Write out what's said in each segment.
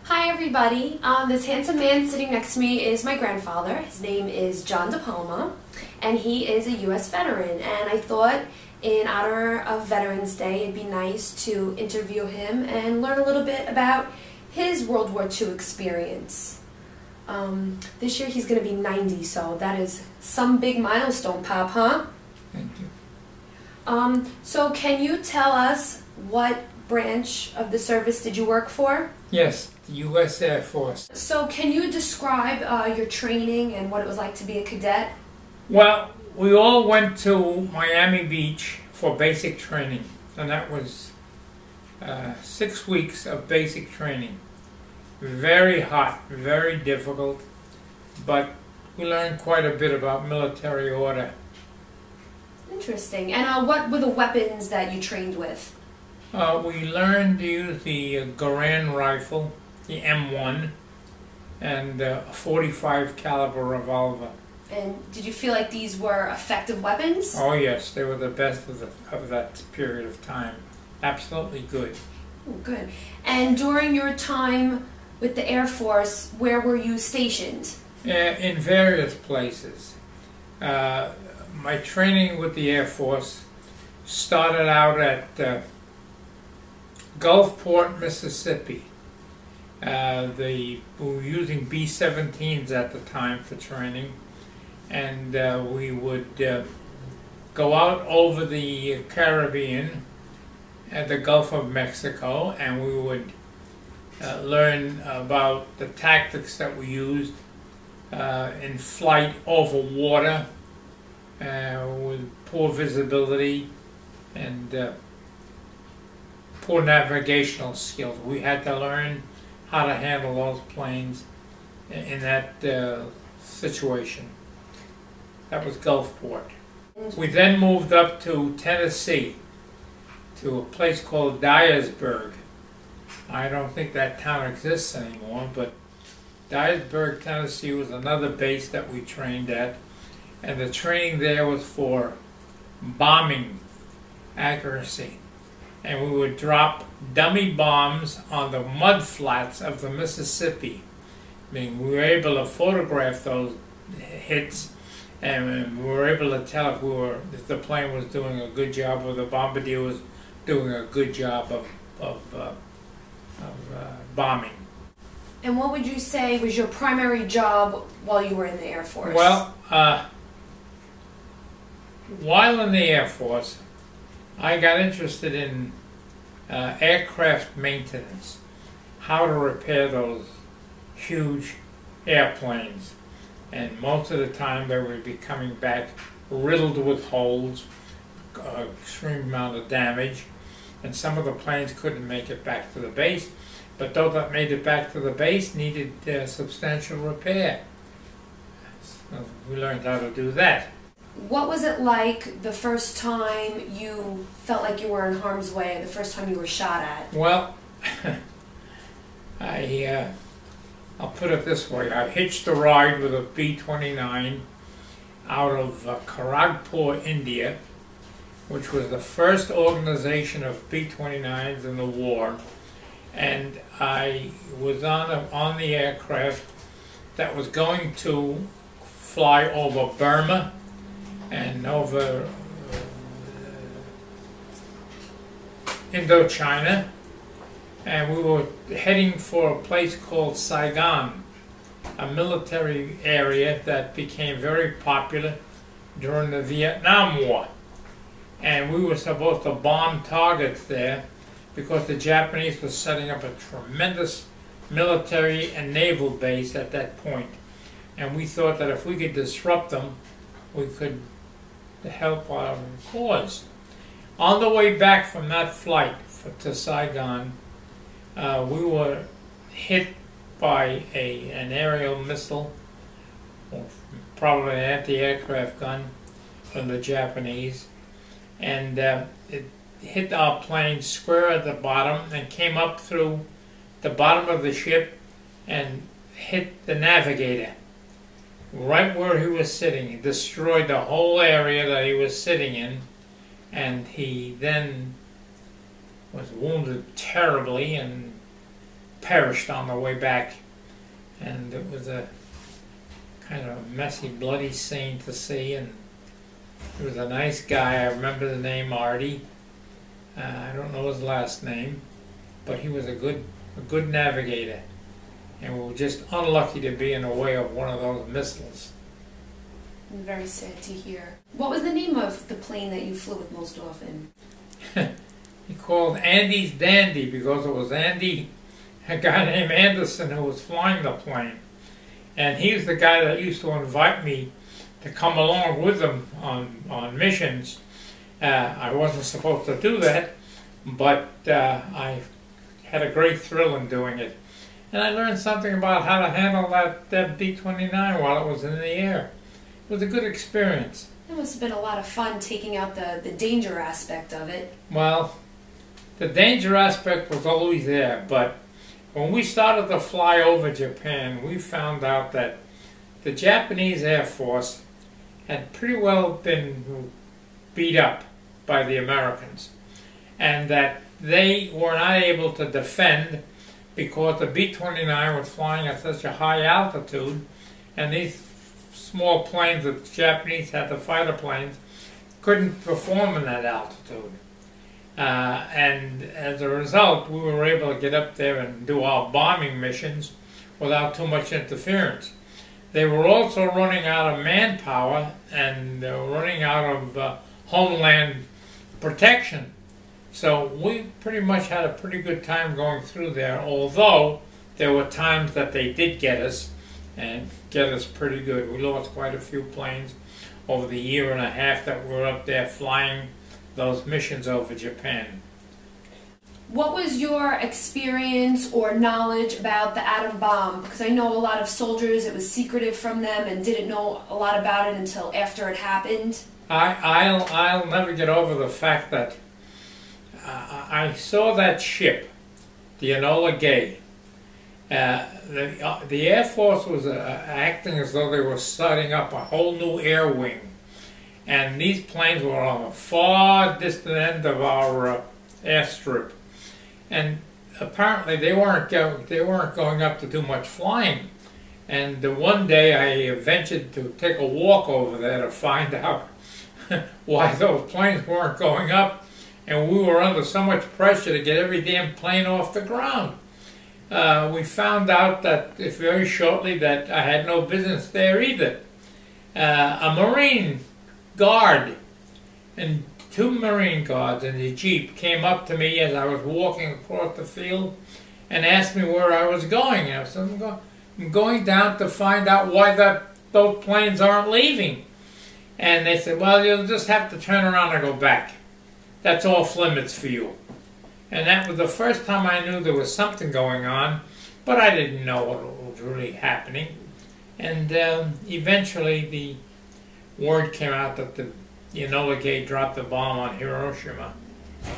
Hi everybody, this handsome man sitting next to me is my grandfather. His name is John DePalma, and he is a U.S. veteran. And I thought in honor of Veterans Day it'd be nice to interview him and learn a little bit about his World War II experience. This year he's going to be 90, so that is some big milestone, Pop, huh? Thank you. So can you tell us what branch of the service did you work for? Yes, the U.S. Air Force. So can you describe your training and what it was like to be a cadet? Well, we all went to Miami Beach for basic training, and that was 6 weeks of basic training. Very hot, very difficult, but we learned quite a bit about military order. Interesting. And what were the weapons that you trained with? We learned to use the Garand rifle, the M1, and a .45 caliber revolver. And did you feel like these were effective weapons? Oh yes, they were the best of that period of time. Absolutely good. Oh, good. And during your time with the Air Force, where were you stationed? In various places. My training with the Air Force started out at Gulfport, Mississippi. We were using B-17s at the time for training, and we would go out over the Caribbean at the Gulf of Mexico, and we would learn about the tactics that we used in flight over water with poor visibility and poor navigational skills. We had to learn how to handle those planes in that situation. That was Gulfport. We then moved up to Tennessee, to a place called Dyersburg. I don't think that town exists anymore, but Dyersburg, Tennessee was another base that we trained at, and the training there was for bombing accuracy. And we would drop dummy bombs on the mud flats of the Mississippi. I mean, we were able to photograph those hits, and we were able to tell if the plane was doing a good job or the bombardier was doing a good job of bombing. And what would you say was your primary job while you were in the Air Force? Well, while in the Air Force, I got interested in aircraft maintenance, how to repair those huge airplanes. And most of the time they would be coming back riddled with holes, extreme amount of damage, and some of the planes couldn't make it back to the base, but those that made it back to the base needed substantial repair. So we learned how to do that. What was it like the first time you felt like you were in harm's way, the first time you were shot at? Well, I'll put it this way. I hitched a ride with a B-29 out of Kharagpur, India, which was the first organization of B-29s in the war. And I was on the aircraft that was going to fly over Burma and over Indochina, and we were heading for a place called Saigon, a military area that became very popular during the Vietnam War. And we were supposed to bomb targets there because the Japanese were setting up a tremendous military and naval base at that point. And we thought that if we could disrupt them, we could help our cause. On the way back from that flight to Saigon, we were hit by an aerial missile, or probably an anti-aircraft gun from the Japanese, and it hit our plane square at the bottom and came up through the bottom of the ship and hit the navigator right where he was sitting. It destroyed the whole area that he was sitting in, and he then was wounded terribly and perished on the way back. And it was a kind of a messy, bloody scene to see. And he was a nice guy. I remember the name Artie. I don't know his last name, but he was a good navigator. And we were just unlucky to be in the way of one of those missiles. Very sad to hear. What was the name of the plane that you flew with most often? He called Andy's Dandy because it was Andy, a guy named Anderson, who was flying the plane. And he was the guy that used to invite me to come along with him on missions. I wasn't supposed to do that, but I had a great thrill in doing it. And I learned something about how to handle that B-29 while it was in the air. It was a good experience. It must have been a lot of fun taking out the danger aspect of it. Well, the danger aspect was always there, but when we started to fly over Japan, we found out that the Japanese Air Force had pretty well been beat up by the Americans, and that they were not able to defend because the B-29 was flying at such a high altitude, and these small planes that the Japanese had, the fighter planes, couldn't perform in that altitude. And as a result, we were able to get up there and do our bombing missions without too much interference. They were also running out of manpower and running out of homeland protection. So we pretty much had a pretty good time going through there, although there were times that they did get us, and get us pretty good. We lost quite a few planes over the year and a half that we were up there flying those missions over Japan. What was your experience or knowledge about the atom bomb? Because I know a lot of soldiers, it was secretive from them and didn't know a lot about it until after it happened. I'll never get over the fact that I saw that ship, the Enola Gay. The Air Force was acting as though they were starting up a whole new air wing. And these planes were on the far distant end of our airstrip. And apparently they weren't going up to do much flying. And one day I ventured to take a walk over there to find out why those planes weren't going up, and we were under so much pressure to get every damn plane off the ground. We found out that very shortly that I had no business there either. A Marine guard and two Marine guards in the Jeep came up to me as I was walking across the field and asked me where I was going. And I said, I'm going down to find out why those planes aren't leaving. And they said, well, you'll just have to turn around and go back. That's off limits for you. And that was the first time I knew there was something going on, but I didn't know what was really happening. And eventually the word came out that the Enola Gay dropped the bomb on Hiroshima.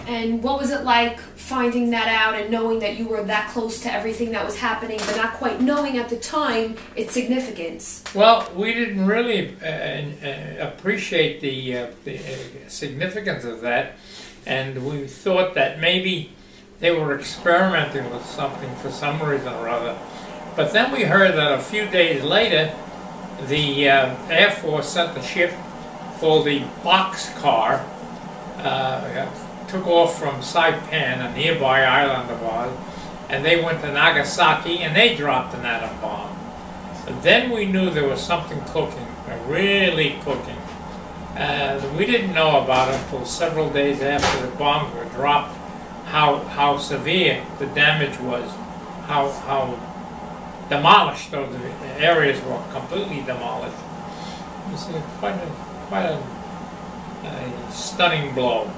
And what was it like finding that out and knowing that you were that close to everything that was happening, but not quite knowing at the time its significance? Well, we didn't really appreciate the significance of that, and we thought that maybe they were experimenting with something for some reason or other. But then we heard that a few days later, the Air Force sent a ship called the Boxcar, took off from Saipan, a nearby island of ours, and they went to Nagasaki and they dropped an atom bomb. But then we knew there was something cooking, really cooking. We didn't know about it until several days after the bombs were dropped, how severe the damage was, how demolished those areas were, completely demolished. It was quite a stunning blow.